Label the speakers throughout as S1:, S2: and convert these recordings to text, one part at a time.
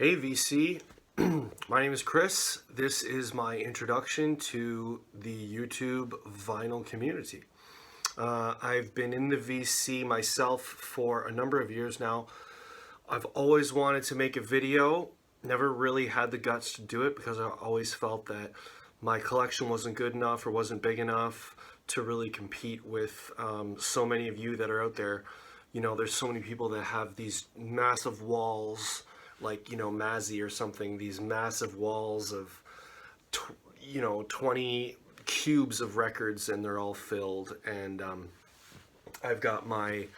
S1: Hey VC, my name is Chris. This is my introduction to the YouTube vinyl community. I've been in the VC myself for a number of years now. I've always wanted to make a video, never really had the guts to do it because I always felt that my collection wasn't good enough or wasn't big enough to really compete with so many of you that are out there. You know, there's so many people that have these massive walls, like, Mazzy or something, these massive walls of, 20 cubes of records, and they're all filled. And I've got my,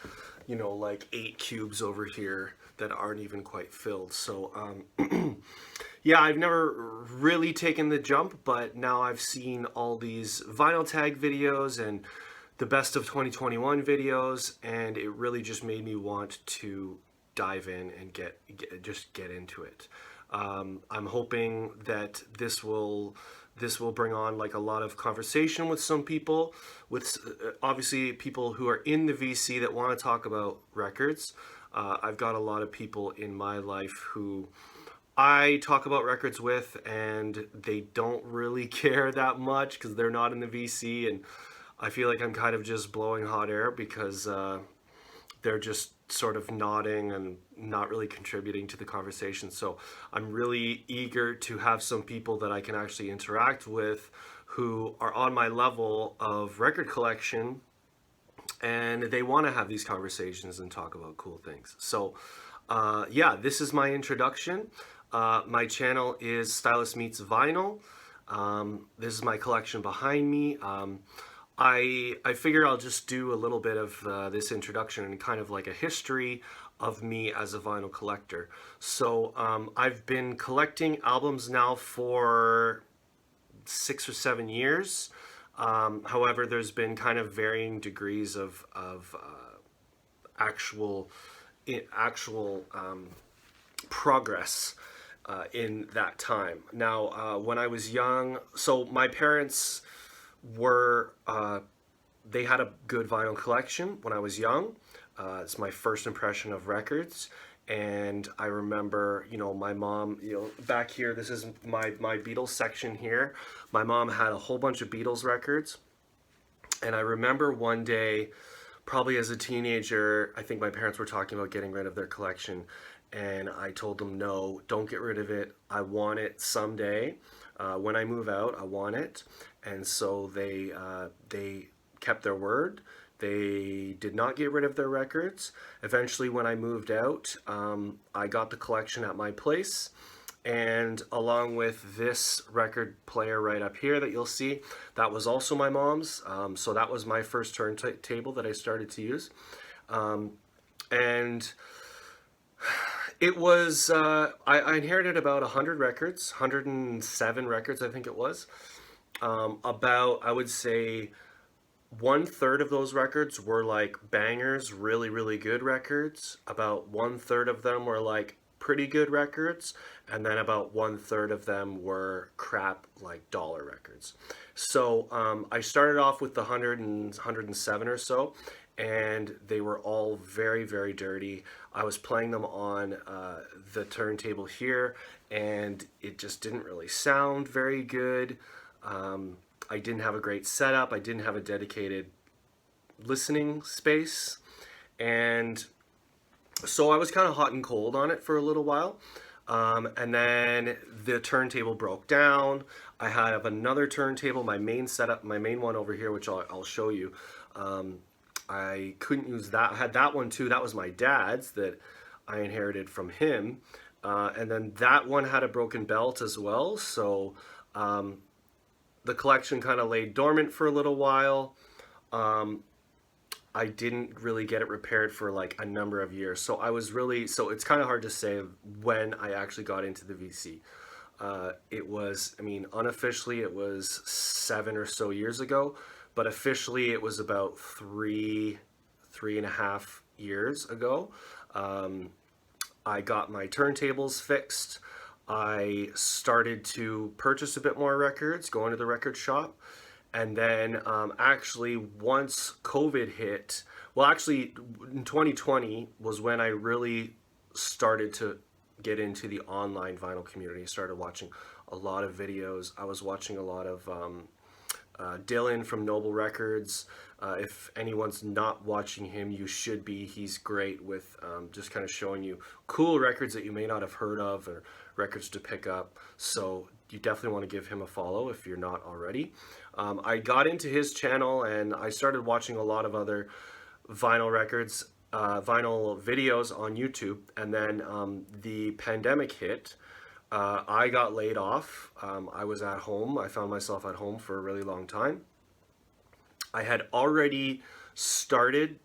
S1: like 8 cubes over here that aren't even quite filled. So, yeah, I've never really taken the jump, but now I've seen all these vinyl tag videos and the best of 2021 videos, and it really just made me want to dive in and get into it. I'm hoping that this will bring on like a lot of conversation with some people, with obviously people who are in the VC that want to talk about records. I've got a lot of people in my life who I talk about records with, and they don't really care that much because they're not in the VC, and I feel like I'm kind of just blowing hot air because they're just sort of nodding and not really contributing to the conversation. So I'm really eager to have some people that I can actually interact with who are on my level of record collection, and they want to have these conversations and talk about cool things. So yeah, this is my introduction. My channel is Stylus Meets Vinyl. This is my collection behind me. I figured I'll just do a little bit of this introduction and kind of like a history of me as a vinyl collector. So I've been collecting albums now for 6 or 7 years. However, there's been kind of varying degrees of actual progress in that time. Now, when I was young, so my parents were they had a good vinyl collection when I was young. It's my first impression of records, and I remember, my mom, back here. This is my Beatles section here. My mom had a whole bunch of Beatles records, and I remember one day, probably as a teenager, I think my parents were talking about getting rid of their collection, and I told them, no, don't get rid of it. I want it someday. When I move out, I want it. And so they kept their word. They did not get rid of their records. Eventually, when I moved out, I got the collection at my place. And along with this record player right up here that you'll see, that was also my mom's. So that was my first turntable that I started to use. And it was, I inherited about 100 records, 107 records, I think it was. About, I would say, 1/3 of those records were like bangers, really, really good records. About 1/3 of them were like pretty good records. And then about 1/3 of them were crap, like dollar records. So I started off with the 107 or so, and they were all very, very dirty. I was playing them on the turntable here, and it just didn't really sound very good. I didn't have a great setup. I didn't have a dedicated listening space. And so I was kind of hot and cold on it for a little while. And then the turntable broke down. I have another turntable, my main setup, my main one over here, which I'll show you. I couldn't use that. I had that one too. That was my dad's that I inherited from him. And then that one had a broken belt as well. So the collection kind of lay dormant for a little while. I didn't really get it repaired for like a number of years. So it's kind of hard to say when I actually got into the VC. It was, unofficially it was 7 or so years ago, but officially it was about three and a half years ago. I got my turntables fixed. I started to purchase a bit more records, go into the record shop. And then actually once COVID hit, well, actually in 2020 was when I really started to get into the online vinyl community. I started watching a lot of videos. I was watching a lot of Dylan from Noble Records. If anyone's not watching him, you should be. He's great with just kind of showing you cool records that you may not have heard of, or records to pick up. So you definitely want to give him a follow if you're not already. I got into his channel and I started watching a lot of other vinyl records, vinyl videos on YouTube. And then the pandemic hit. I got laid off. I was at home. I found myself at home for a really long time. I had already started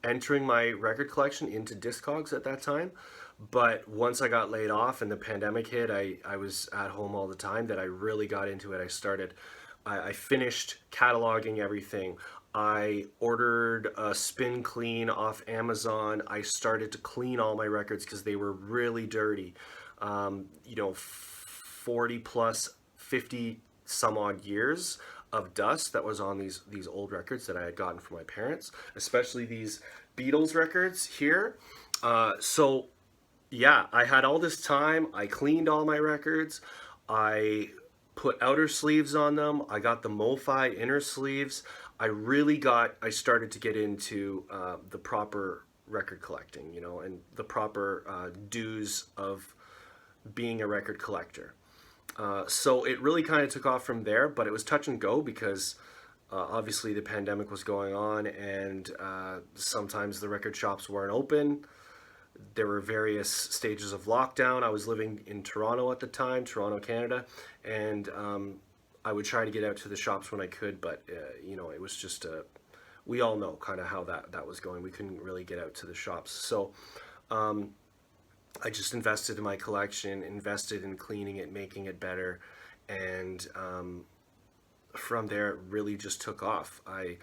S1: entering my record collection into Discogs at that time. But once I got laid off and the pandemic hit, I was at home all the time, that I really got into it. I finished cataloging everything. I ordered a spin clean off Amazon. I started to clean all my records because they were really dirty. 40 plus 50 some odd years of dust that was on these old records that I had gotten from my parents, especially these Beatles records here. So yeah, I had all this time. I cleaned all my records. I put outer sleeves on them. I got the MoFi inner sleeves. I started to get into the proper record collecting, and the proper dues of being a record collector. So it really kind of took off from there, but it was touch and go because obviously the pandemic was going on, and sometimes the record shops weren't open. There were various stages of lockdown. I was living in Toronto at the time, Toronto, Canada, and I would try to get out to the shops when I could, but it was just we all know kind of how that was going. We couldn't really get out to the shops. So I just invested in my collection, invested in cleaning it, making it better, and from there it really just took off. I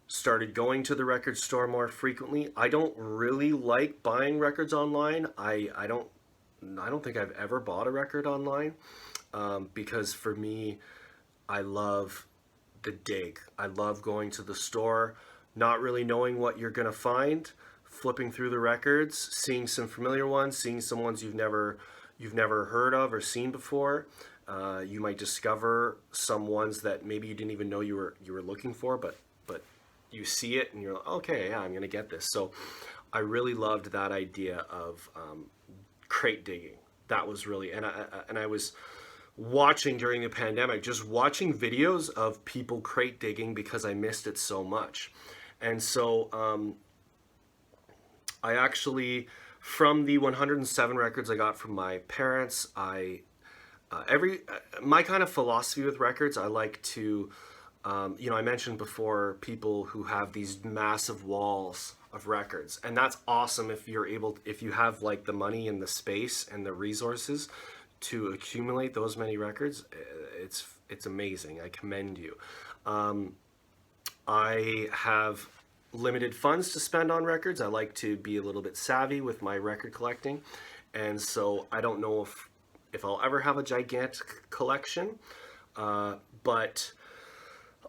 S1: started going to the record store more frequently. I don't really like buying records online. I don't think I've ever bought a record online because for me, I love the dig. I love going to the store, not really knowing what you're gonna find, flipping through the records, seeing some familiar ones, seeing some ones you've never heard of or seen before. You might discover some ones that maybe you didn't even know you were looking for, but you see it and you're like, okay, yeah, I'm gonna get this. So I really loved that idea of crate digging. That was really, and I was watching during the pandemic, just watching videos of people crate digging because I missed it so much. And so I actually, from the 107 records I got from my parents, my kind of philosophy with records, I like to, I mentioned before people who have these massive walls of records, and that's awesome if you have like the money and the space and the resources to accumulate those many records. It's amazing. I commend you. I have limited funds to spend on records. I like to be a little bit savvy with my record collecting, and so I don't know if I'll ever have a gigantic collection, but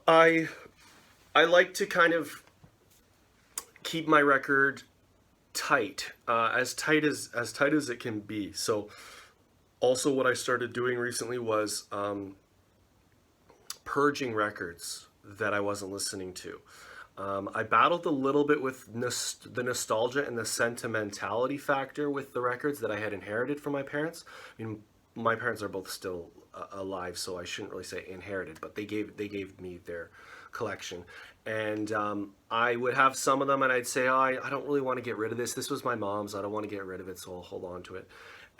S1: I like to kind of keep my record tight, as tight as it can be. So also what I started doing recently was purging records that I wasn't listening to. I battled a little bit with the nostalgia and the sentimentality factor with the records that I had inherited from my parents. I mean, my parents are both still alive, so I shouldn't really say inherited, but they gave me their collection, and I would have some of them, and I'd say, oh, I don't really want to get rid of this. This was my mom's. I don't want to get rid of it, so I'll hold on to it.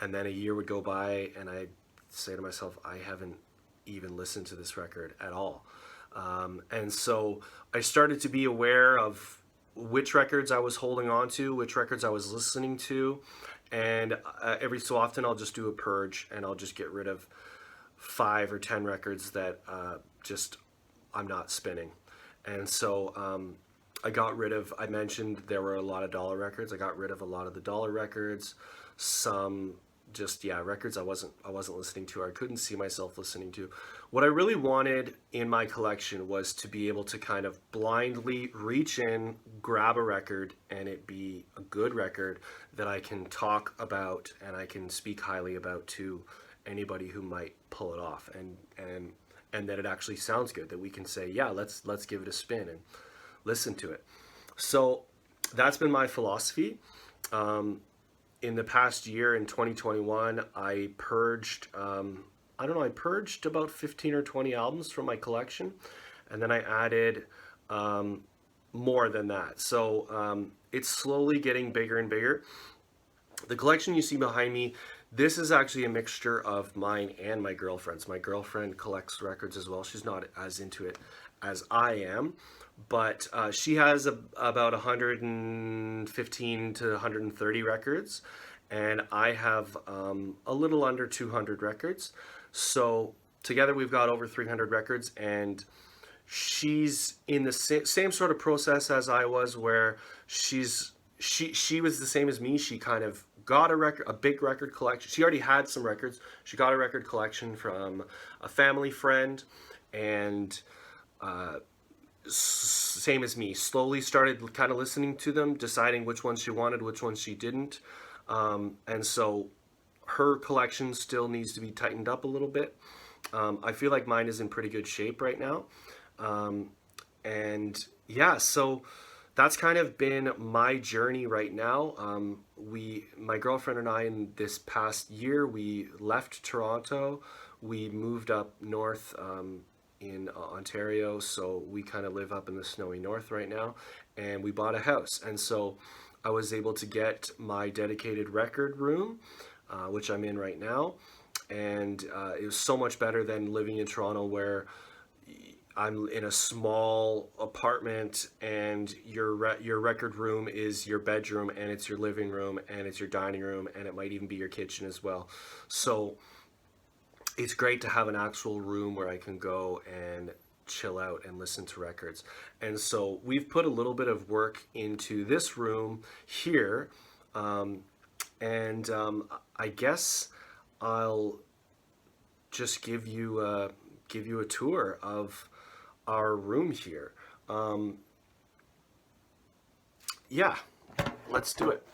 S1: And then a year would go by, and I'd say to myself, I haven't even listened to this record at all. And so I started to be aware of which records I was holding on to, which records I was listening to, and every so often I'll just do a purge, and I'll just get rid of 5 or 10 records that I'm not spinning. And so I mentioned there were a lot of dollar records. I got rid of a lot of the dollar records, some just, yeah, records I wasn't listening to, or I couldn't see myself listening to. What I really wanted in my collection was to be able to kind of blindly reach in, grab a record, and it be a good record that I can talk about and I can speak highly about to anybody who might pull it off, and that it actually sounds good, that we can say, yeah, let's give it a spin and listen to it. So that's been my philosophy. In the past year, in 2021, I purged, I don't know, I purged about 15 or 20 albums from my collection, and then I added more than that. So it's slowly getting bigger and bigger. The collection you see behind me, this is actually a mixture of mine and my girlfriend's. My girlfriend collects records as well. She's not as into it as I am, but she has about 115 to 130 records, and I have a little under 200 records. So together we've got over 300 records, and she's in the same sort of process as I was, where she was the same as me. She kind of got a big record collection. She already had some records. She got a record collection from a family friend, and same as me, slowly started kind of listening to them, deciding which ones she wanted, which ones she didn't. And so her collection still needs to be tightened up a little bit. I feel like mine is in pretty good shape right now. And yeah, so that's kind of been my journey right now. My girlfriend and I, in this past year, we left Toronto. We moved up north in Ontario, so we kind of live up in the snowy north right now, and we bought a house. And so I was able to get my dedicated record room, which I'm in right now, and it was so much better than living in Toronto, where I'm in a small apartment, and your record room is your bedroom, and it's your living room, and it's your dining room, and it might even be your kitchen as well. So it's great to have an actual room where I can go and chill out and listen to records. And so we've put a little bit of work into this room here, and I guess I'll just give you a tour of our room here. Yeah, let's do it.